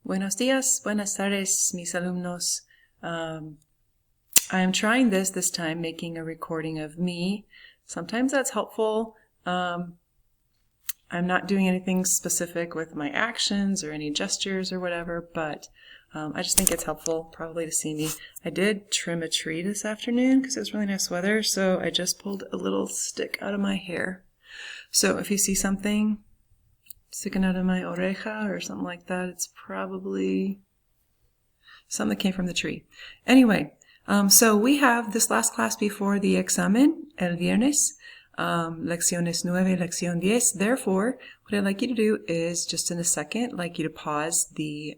Buenos días, buenas tardes, mis alumnos. I am trying this time, making a recording of me. Sometimes that's helpful. I'm not doing anything specific with my actions or any gestures or whatever, but I just think it's helpful probably to see me. I did trim a tree this afternoon because it was really nice weather, so I just pulled a little stick out of my hair. So if you see something sticking out of my oreja or something like that, it's probably something that came from the tree. Anyway, so we have this last class before the examen, el viernes, lecciones 9, lección 10. Therefore, what I'd like you to do is just in a second, I'd like you to pause the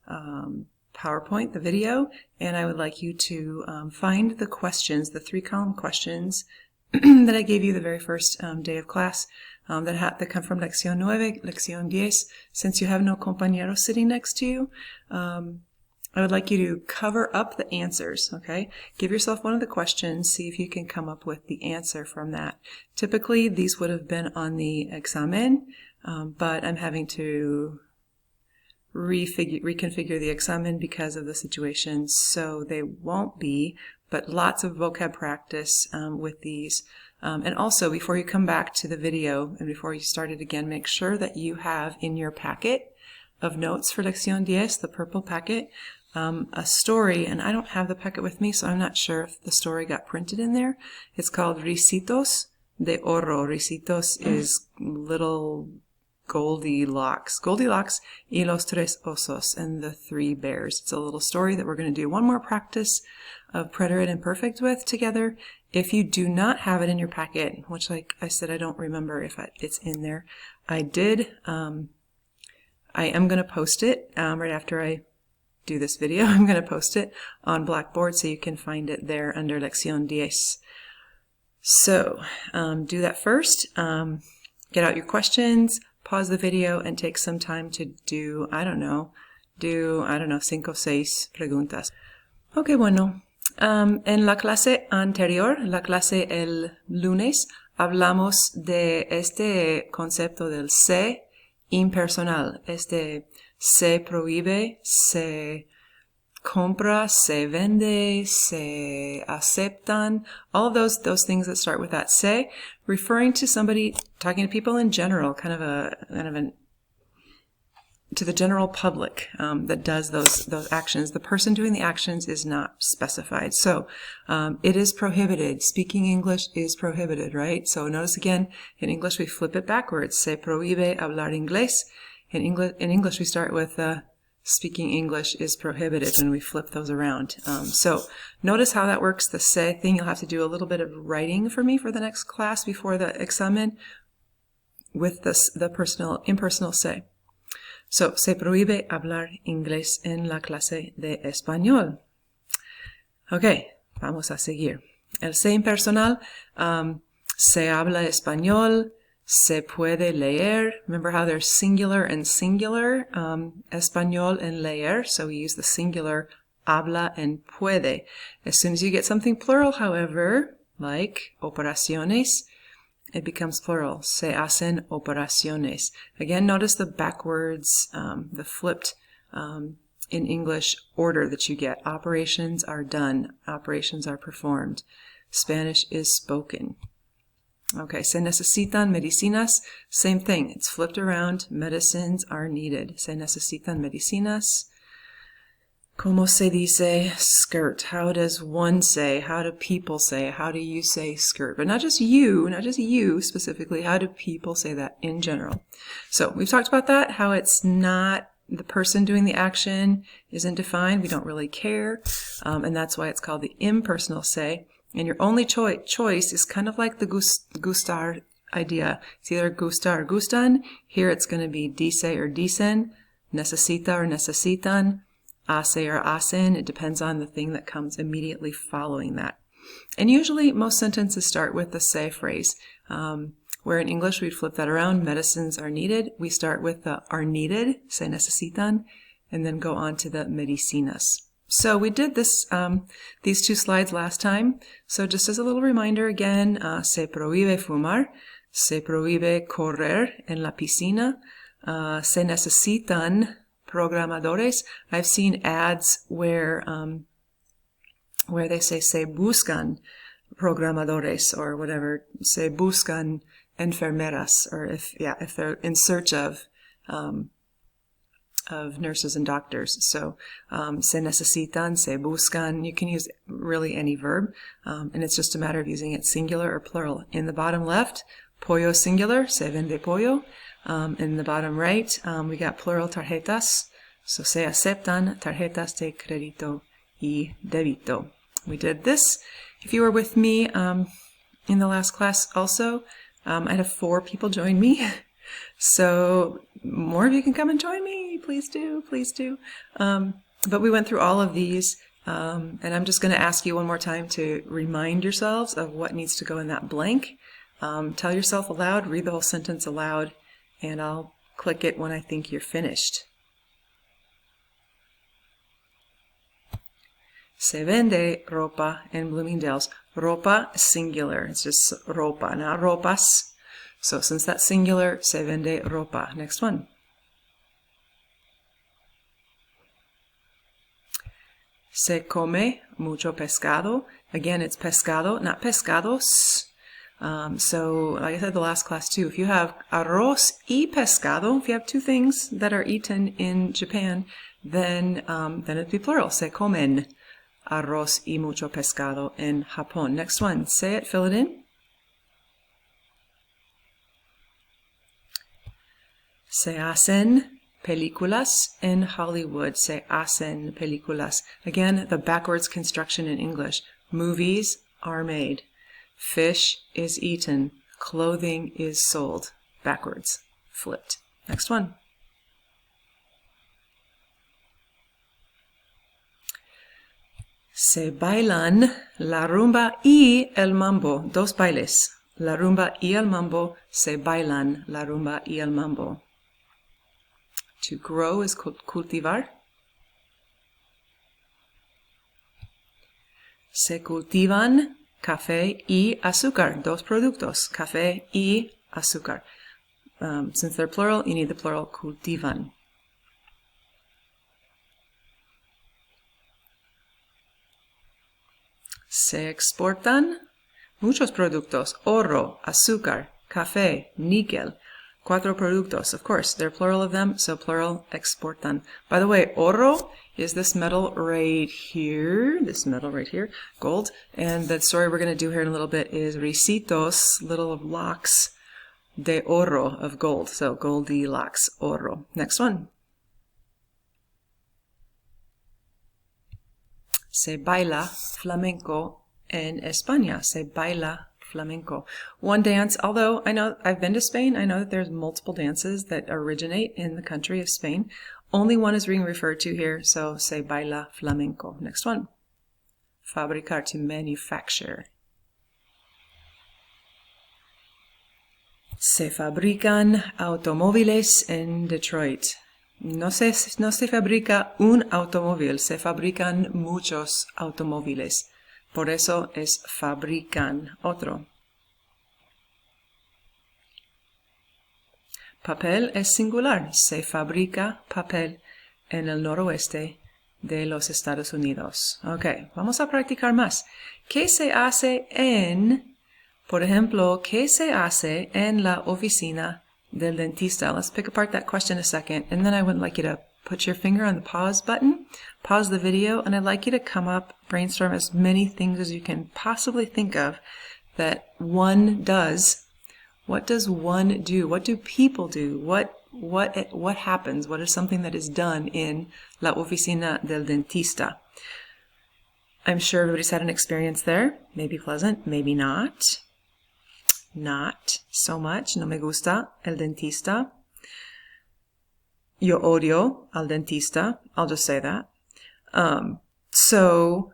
PowerPoint, the video, and I would like you to find the questions, the 3-column questions that I gave you the very first day of class that come from lección 9, lección 10. Since you have no compañero sitting next to you, I would like you to cover up the answers, okay? Give yourself one of the questions, see if you can come up with the answer from that. Typically, these would have been on the examen, but I'm having to reconfigure the examen because of the situation, so they won't be, but lots of vocab practice with these. And also, before you come back to the video and before you start it again, make sure that you have in your packet of notes for Lección 10, the purple packet, a story, and I don't have the packet with me, so I'm not sure if the story got printed in there. It's called Ricitos de Oro. Ricitos is little Goldilocks y los tres osos, and the 3 bears. It's a little story that we're going to do one more practice of preterite and perfect with together. If you do not have it in your packet, which like I said, I don't remember if it's in there, I am going to post it right after I do this video. I'm going to post it on Blackboard so you can find it there under Lección 10. So do that first. Get out your questions, pause the video, and take some time to do, I don't know, 5 o 6 preguntas. Ok, bueno. En la clase anterior, la clase el lunes, hablamos de este concepto del se impersonal. Se prohíbe, se compra, se vende, se aceptan, all of those things that start with that se, referring to somebody, talking to people in general, to the general public that does those actions. The person doing the actions is not specified. So it is prohibited. Speaking English is prohibited, right? So notice again, in English we flip it backwards. Se prohíbe hablar inglés. In English we start with speaking English is prohibited when we flip those around. So notice how that works. The se thing, you'll have to do a little bit of writing for me for the next class before the examen with the impersonal se. So, se prohíbe hablar inglés en la clase de español. Ok, vamos a seguir. El se impersonal, se habla español, se puede leer. Remember how there's singular and singular? Español and leer, so we use the singular habla and puede. As soon as you get something plural, however, like operaciones, it becomes plural. Se hacen operaciones. Again, notice the backwards, the flipped in English order that you get. Operations are done. Operations are performed. Spanish is spoken. Okay, se necesitan medicinas. Same thing. It's flipped around. Medicines are needed. Se necesitan medicinas. Como se dice skirt? How does one say? How do people say? How do you say skirt? But not just you specifically. How do people say that in general? So we've talked about that, how it's not the person doing the action isn't defined. We don't really care. And that's why it's called the impersonal say. And your only choice is kind of like the gustar idea. It's either gustar or gustan. Here it's going to be dice or dicen, necesita or necesitan, hace or hacen. It depends on the thing that comes immediately following that. And usually most sentences start with the se phrase. Where in English we'd flip that around. Medicines are needed. We start with the are needed, se necesitan, and then go on to the medicinas. So we did these 2 slides last time. So just as a little reminder again, se prohíbe fumar, se prohíbe correr en la piscina, se necesitan programadores. I've seen ads where they say se buscan programadores or whatever, se buscan enfermeras, or if they're in search of nurses and doctors. So se necesitan, se buscan, you can use really any verb, and it's just a matter of using it singular or plural. In the bottom left, pollo singular, se vende pollo. In the bottom right, we got plural tarjetas, so se aceptan tarjetas de crédito y débito. We did this. If you were with me in the last class also, I had 4 people join me. So more of you can come and join me. Please do, please do. But we went through all of these, and I'm just going to ask you one more time to remind yourselves of what needs to go in that blank. Tell yourself aloud, read the whole sentence aloud, and I'll click it when I think you're finished. Se vende ropa en Bloomingdale's. Ropa, singular. It's just ropa, not ropas. So since that's singular, se vende ropa. Next one. Se come mucho pescado. Again, it's pescado, not pescados. So, like I said the last class too, if you have arroz y pescado, if you have 2 things that are eaten in Japan, then it'd be plural. Se comen arroz y mucho pescado en Japón. Next one. Say it, fill it in. Se hacen películas en Hollywood. Se hacen películas. Again, the backwards construction in English. Movies are made. Fish is eaten. Clothing is sold. Backwards. Flipped. Next one. Se bailan la rumba y el mambo. 2 bailes. La rumba y el mambo. Se bailan la rumba y el mambo. To grow is cultivar. Se cultivan café y azúcar. 2 productos. Café y azúcar. Since they're plural, you need the plural cultivan. Se exportan muchos productos. Oro, azúcar, café, níquel. 4 productos. Of course, they're plural of them, so plural exportan. By the way, oro is this metal right here. This metal right here. Gold. And the story we're going to do here in a little bit is ricitos, little locks, de oro, of gold. So Goldilocks, oro. Next one. Se baila flamenco en España. Se baila flamenco. One dance, although I know I've been to Spain, I know that there's multiple dances that originate in the country of Spain. Only one is being referred to here, so se baila flamenco. Next one. Fabricar, to manufacture. Se fabrican automóviles en Detroit. No se fabrica un automóvil, se fabrican muchos automóviles. Por eso es fabrican. Otro. Papel es singular. Se fabrica papel en el noroeste de los Estados Unidos. Ok, vamos a practicar más. ¿Qué se hace por ejemplo, qué se hace en la oficina del dentista? Let's pick apart that question a second, and then I would like you to put your finger on the pause button, pause the video, and I'd like you to come up, brainstorm as many things as you can possibly think of that one does. What does one do? What do people do? What happens? What is something that is done in la oficina del dentista? I'm sure everybody's had an experience there. Maybe pleasant, maybe not. Not so much. No me gusta el dentista. Yo odio al dentista. I'll just say that. So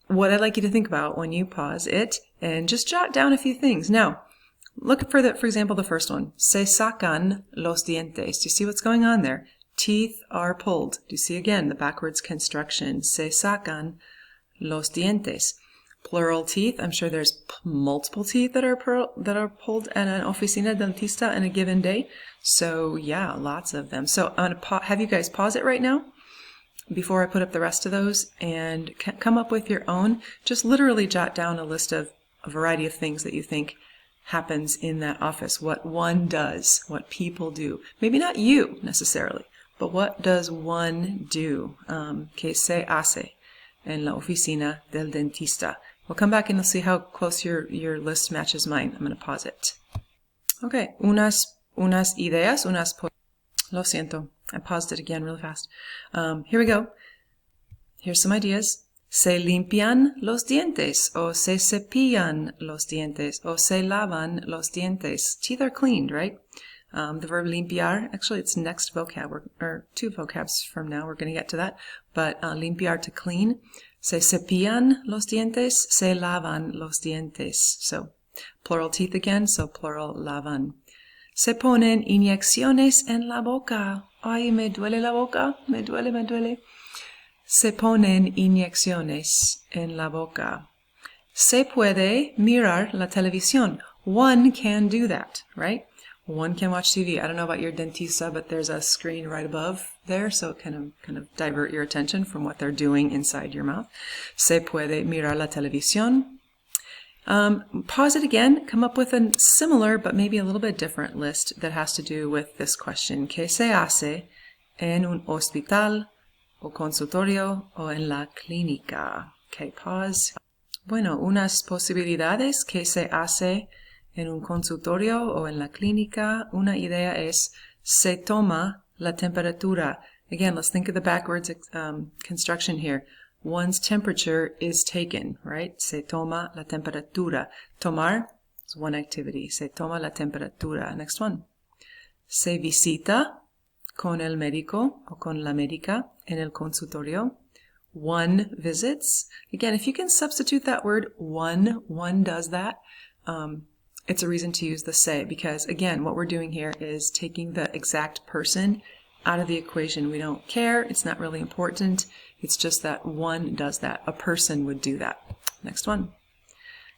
what I'd like you to think about when you pause it and just jot down a few things. Now, look for example, the first one. Se sacan los dientes. Do you see what's going on there? Teeth are pulled. Do you see again the backwards construction? Se sacan los dientes. Plural teeth. I'm sure there's multiple teeth that are pulled at an oficina dentista in a given day. So yeah, lots of them. So I'm going to have you guys pause it right now before I put up the rest of those and come up with your own. Just literally jot down a list of a variety of things that you think happens in that office, what one does, what people do. Maybe not you necessarily, but what does one do? Que se hace en la oficina del dentista. We'll come back and we'll see how close your list matches mine. I'm going to pause it. Okay, unas ideas, lo siento, I paused it again really fast. Here we go. Here's some ideas. Se limpian los dientes, o se cepillan los dientes, o se lavan los dientes. Teeth are cleaned, right? The verb limpiar, actually it's next vocab, or 2 vocabs from now, we're going to get to that. But limpiar, to clean. Se cepillan los dientes, se lavan los dientes. So plural teeth again, so plural lavan. Se ponen inyecciones en la boca. Ay, me duele la boca, me duele. Se ponen inyecciones en la boca. Se puede mirar la televisión. One can do that, right? One can watch TV. I don't know about your dentista, but there's a screen right above there, so it kind of divert your attention from what they're doing inside your mouth. Se puede mirar la televisión. Pause it again. Come up with a similar, but maybe a little bit different list that has to do with this question. ¿Qué se hace en un hospital, o consultorio, o en la clínica? Okay, pause. Bueno, unas posibilidades que se hace en un consultorio o en la clínica. Una idea es se toma la temperatura. Again, let's think of the backwards construction here. One's temperature is taken, right? Se toma la temperatura. Tomar is one activity. Se toma la temperatura. Next one. Se visita con el médico o con la médica en el consultorio. One visits. Again, if you can substitute that word one does that, it's a reason to use the se, because again, what we're doing here is taking the exact person out of the equation. We don't care. It's not really important. It's just that one does that. A person would do that. Next one.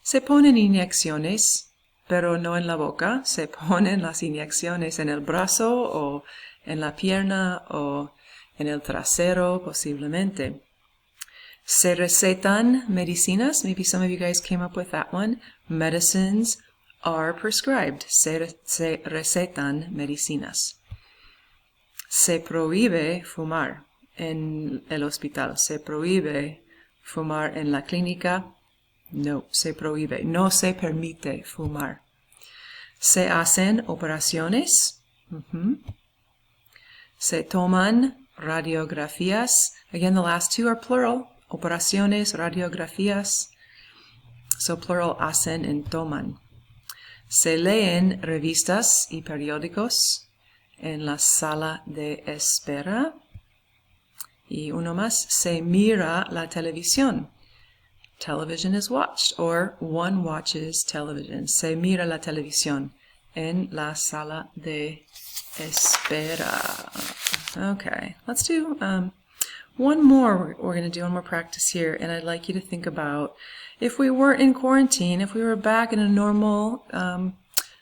Se ponen inyecciones, pero no en la boca. Se ponen las inyecciones en el brazo o en la pierna o en el trasero, posiblemente. Se recetan medicinas. Maybe some of you guys came up with that one. Medicines are prescribed. Se recetan medicinas. Se prohíbe fumar en el hospital. Se prohíbe fumar en la clínica. No, se prohíbe. No se permite fumar. Se hacen operaciones. Se toman radiografías. Again, the last two are plural. Operaciones, radiografías. So plural, hacen and toman. Se leen revistas y periódicos en la sala de espera. Y uno más, se mira la televisión. Television is watched, or one watches television. Se mira la televisión en la sala de espera. Okay, let's do one more. We're going to do one more practice here, and I'd like you to think about if we were in quarantine, if we were back in a normal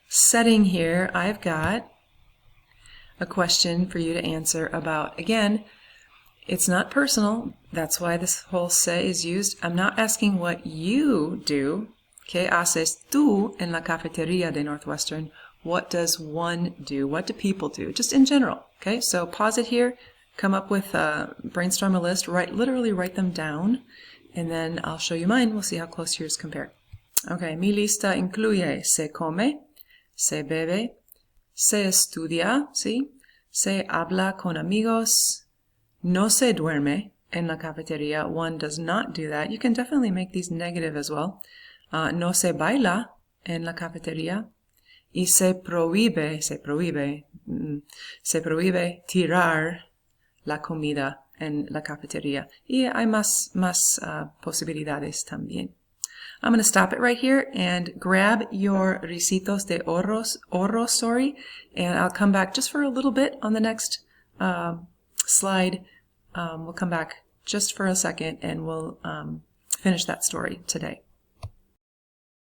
setting here. I've got a question for you to answer about, again, it's not personal. That's why this whole se is used. I'm not asking what you do. ¿Qué haces tú en la cafetería de Northwestern? What does one do? What do people do? Just in general. Okay, so pause it here. Come up with, brainstorm a list. Literally write them down. And then I'll show you mine. We'll see how close yours compare. Okay, mi lista incluye se come, se bebe, se estudia, ¿sí? Se habla con amigos, no se duerme en la cafetería. One does not do that. You can definitely make these negative as well. No se baila en la cafetería. Y se prohíbe tirar la comida en la cafetería. Y hay más posibilidades también. I'm going to stop it right here and grab your recitos de ahorros, and I'll come back just for a little bit on the next slide. We'll come back just for a second and we'll finish that story today.